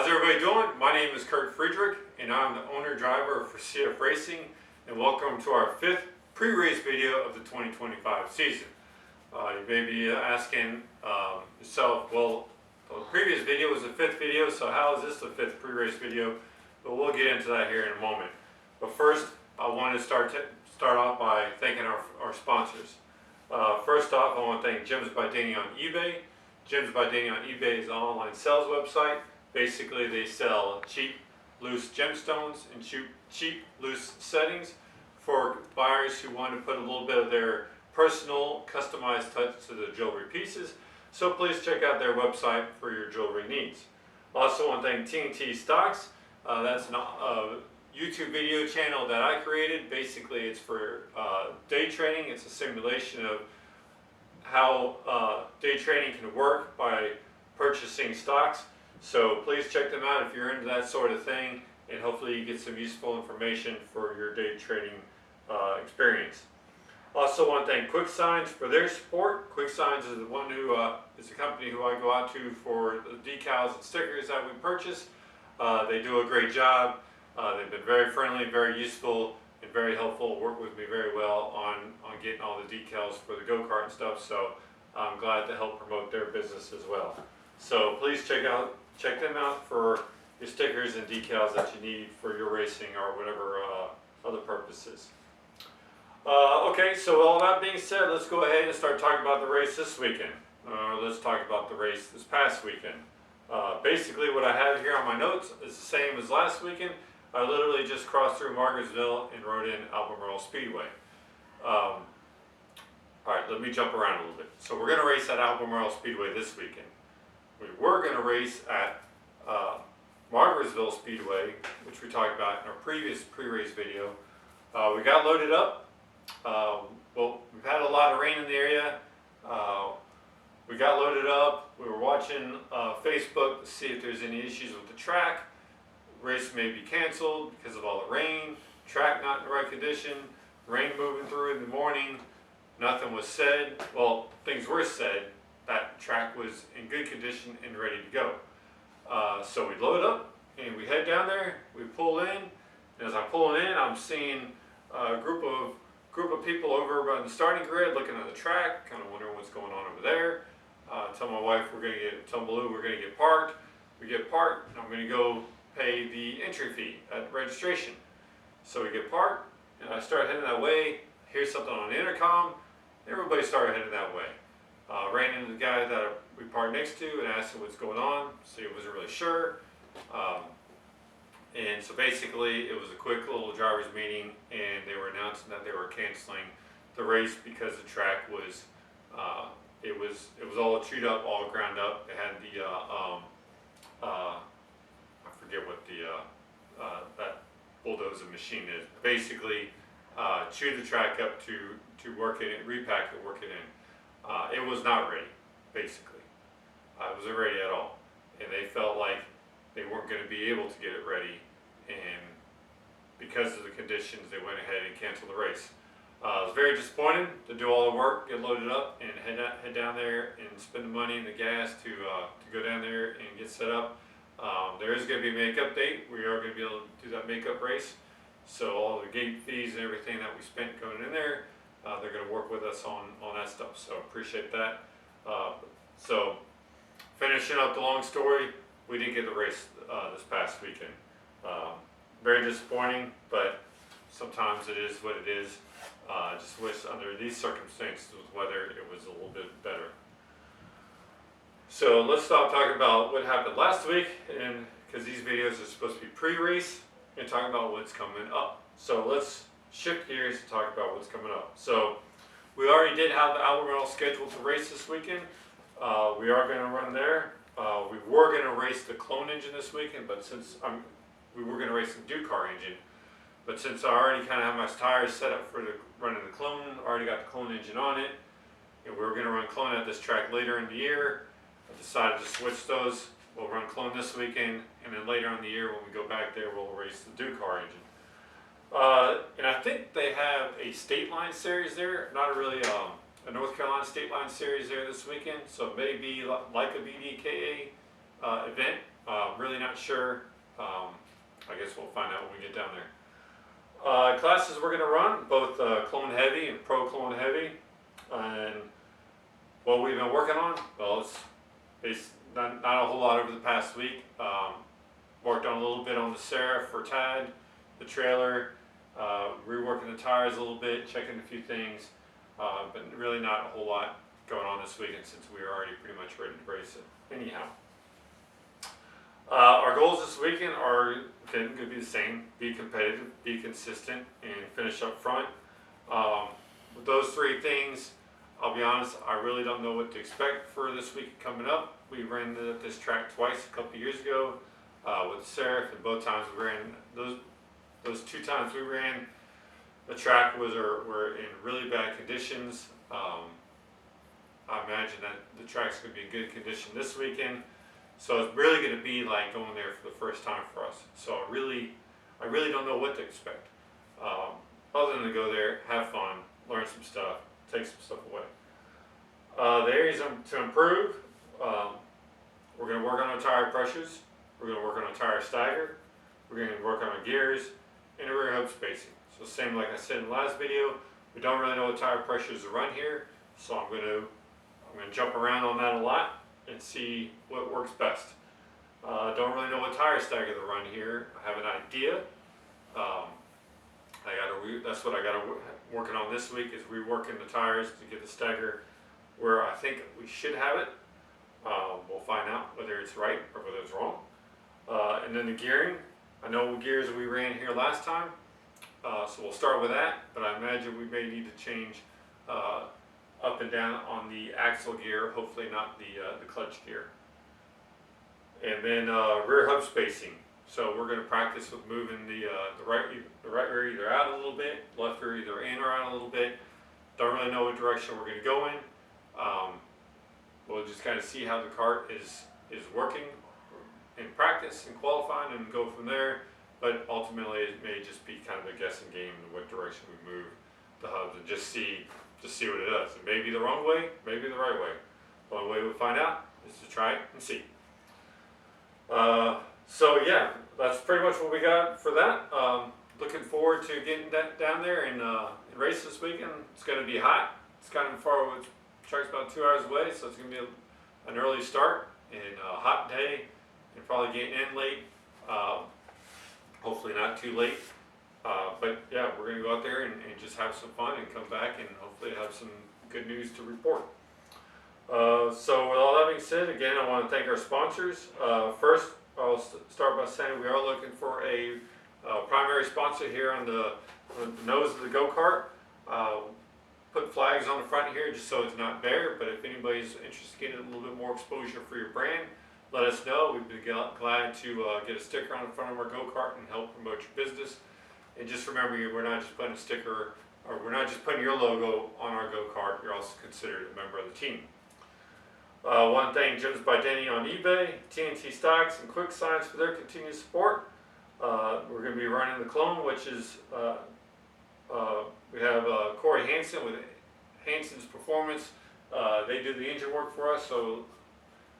How's everybody doing? My name is Kurt Friedrich, and I'm the owner-driver for CFRacing, and welcome to our 5th pre-race video of the 2025 season. You may be asking yourself, well, the previous video was the 5th video, so how is this the 5th pre-race video? But we'll get into that here in a moment. But first, I want to start off by thanking our sponsors. First off, I want to thank Gems by Danny on eBay. Gems by Danny on eBay is an online sales website. Basically, they sell cheap, loose gemstones and cheap, loose settings for buyers who want to put a little bit of their personal, customized touch to the jewelry pieces. So please check out their website for your jewelry needs. Also, want to thank TNT Stocks. That's a YouTube video channel that I created. Basically, it's for day trading. It's a simulation of how day trading can work by purchasing stocks. So please check them out if you're into that sort of thing, and hopefully you get some useful information for your day trading experience. Also want to thank QuickSigns for their support. QuickSigns is the one who is a company who I go out to for the decals and stickers that we purchase. They do a great job. They've been very friendly, very useful, and very helpful. Work with me very well on getting all the decals for the go-kart and stuff. So I'm glad to help promote their business as well. So please check them out for your stickers and decals that you need for your racing or whatever other purposes. Okay, so all that being said, let's go ahead and start talking about the race this weekend. Let's talk about the race this past weekend. Basically, what I have here on my notes is the same as last weekend. I literally just crossed through Margarettsville and rode in Albemarle Speedway. Alright, let me jump around a little bit. So we're going to race at Albemarle Speedway this weekend. We were going to race at Margarettsville Speedway, which we talked about in our previous pre-race video. We got loaded up. Well, we've had a lot of rain in the area. We got loaded up. We were watching Facebook to see if there's any issues with the track. Race may be canceled because of all the rain. Track not in the right condition. Rain moving through in the morning. Nothing was said. Well, things were said. That track was in good condition and ready to go. So we load up and we head down there. We pull in, and as I'm pulling in, I'm seeing a group of people over by the starting grid, looking at the track, kind of wondering what's going on over there. Tell my wife tell Baloo we're gonna get parked. We get parked, and I'm gonna go pay the entry fee at registration. So we get parked, and I start heading that way. Hear something on the intercom. Everybody started heading that way. Ran into the guy that we parked next to and asked him what's going on. So he wasn't really sure. And so basically it was a quick little driver's meeting, and they were announcing that they were canceling the race because the track was, it was all chewed up, all ground up. It had the, I forget what that bulldozer machine is. Basically chewed the track up to work it in, repack it, work it in. It was not ready, basically. It wasn't ready at all. And they felt like they weren't going to be able to get it ready, and because of the conditions, they went ahead and canceled the race. It was very disappointing to do all the work, get loaded up, and head down there and spend the money and the gas to go down there and get set up. There is going to be a makeup date. We are going to be able to do that makeup race. So all the gate fees and everything that we spent going in there, they're going to work with us on that stuff, so appreciate that. So finishing up the long story, we didn't get the race this past weekend. Very disappointing, but sometimes it is what it is. I just wish under these circumstances with weather it was a little bit better. So let's stop talking about what happened last week, and because these videos are supposed to be pre-race, and talk about what's coming up. So let's shift gears and talk about what's coming up. So we already did have the Albemarle scheduled to race this weekend. We are going to run there. We were going to race the clone engine this weekend, but since we were going to race the do-car engine, but since I already kind of have my tires set up for running the clone, already got the clone engine on it, and we were going to run clone at this track later in the year. I decided to switch those. We'll run clone this weekend, and then later in the year when we go back there, we'll race the do-car engine. And I think they have a state line series there, not really a North Carolina state line series there this weekend, so it may be like a BDKA event. Really not not sure. I guess we'll find out when we get down there. Classes we're going to run, both Clone Heavy and Pro Clone Heavy. And what we've been working on, well, it's not a whole lot over the past week. Worked on a little bit on the Seraph for Tad, the trailer, reworking the tires a little bit, checking a few things, but really not a whole lot going on this weekend since we were already pretty much ready to race it. Anyhow, our goals this weekend are going to be the same: be competitive, be consistent, and finish up front. With those three things, I'll be honest, I really don't know what to expect for this week coming up. We ran this track twice a couple years ago with Seraph, and both times we ran those 2 times we ran, the track were in really bad conditions. I imagine that the track's going to be in good condition this weekend. So it's really going to be like going there for the first time for us. So I really don't know what to expect. Other than to go there, have fun, learn some stuff, take some stuff away. The areas to improve, we're going to work on our tire pressures, we're going to work on our tire stagger, we're going to work on our gears, and the rear hub spacing. So same like I said in the last video, we don't really know what tire pressures to run here, so I'm going to jump around on that a lot and see what works best. Don't really know what tire stagger to run here. I have an idea. That's what I got to working on this week, is reworking the tires to get the stagger where I think we should have it. We'll find out whether it's right or whether it's wrong. And then the gearing. I know what gears we ran here last time, so we'll start with that, but I imagine we may need to change up and down on the axle gear, hopefully not the clutch gear. And then rear hub spacing. So we're going to practice with moving the right rear either out a little bit, left rear either in or out a little bit. Don't really know what direction we're going to go in. We'll just kind of see how the kart is working in practice and qualifying and go from there. But ultimately it may just be kind of a guessing game in what direction we move the hubs, and just see what it does. It may be the wrong way, maybe the right way. The only way we'll find out is to try it and see. So yeah, that's pretty much what we got for that. Looking forward to getting down there and race this weekend. It's going to be hot. It's kind of far away. The track's about 2 hours away, so it's going to be an early start and a hot day, and probably getting in late. Hopefully not too late. But yeah, we're going to go out there and just have some fun and come back and hopefully have some good news to report. So with all that being said, again, I want to thank our sponsors. First, I'll start by saying we are looking for a primary sponsor here on the nose of the go-kart. Put flags on the front here just so it's not bare, but if anybody's interested in getting a little bit more exposure for your brand, let us know. We'd be glad to get a sticker on the front of our go-kart and help promote your business. And just remember, we're not just putting a sticker, or we're not just putting your logo on our go-kart, you're also considered a member of the team. Want to thank Jim's by Denny on eBay, TNT Stocks, and Quick Science for their continued support. We're going to be running the clone, which is, we have Corey Hansen with Hansen's Performance. They do the engine work for us, so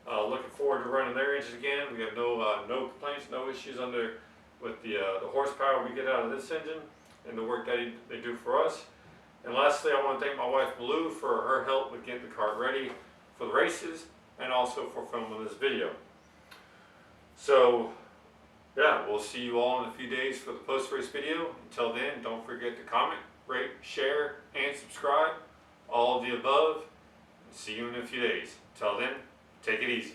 looking forward to running their engine again. We have no complaints, no issues with the horsepower we get out of this engine and the work that they do for us. And lastly, I want to thank my wife Blue for her help with getting the kart ready for the races and also for filming this video. So yeah, we'll see you all in a few days for the post-race video. Until then, don't forget to comment, rate, share, and subscribe. All of the above. See you in a few days. Until then, take it easy.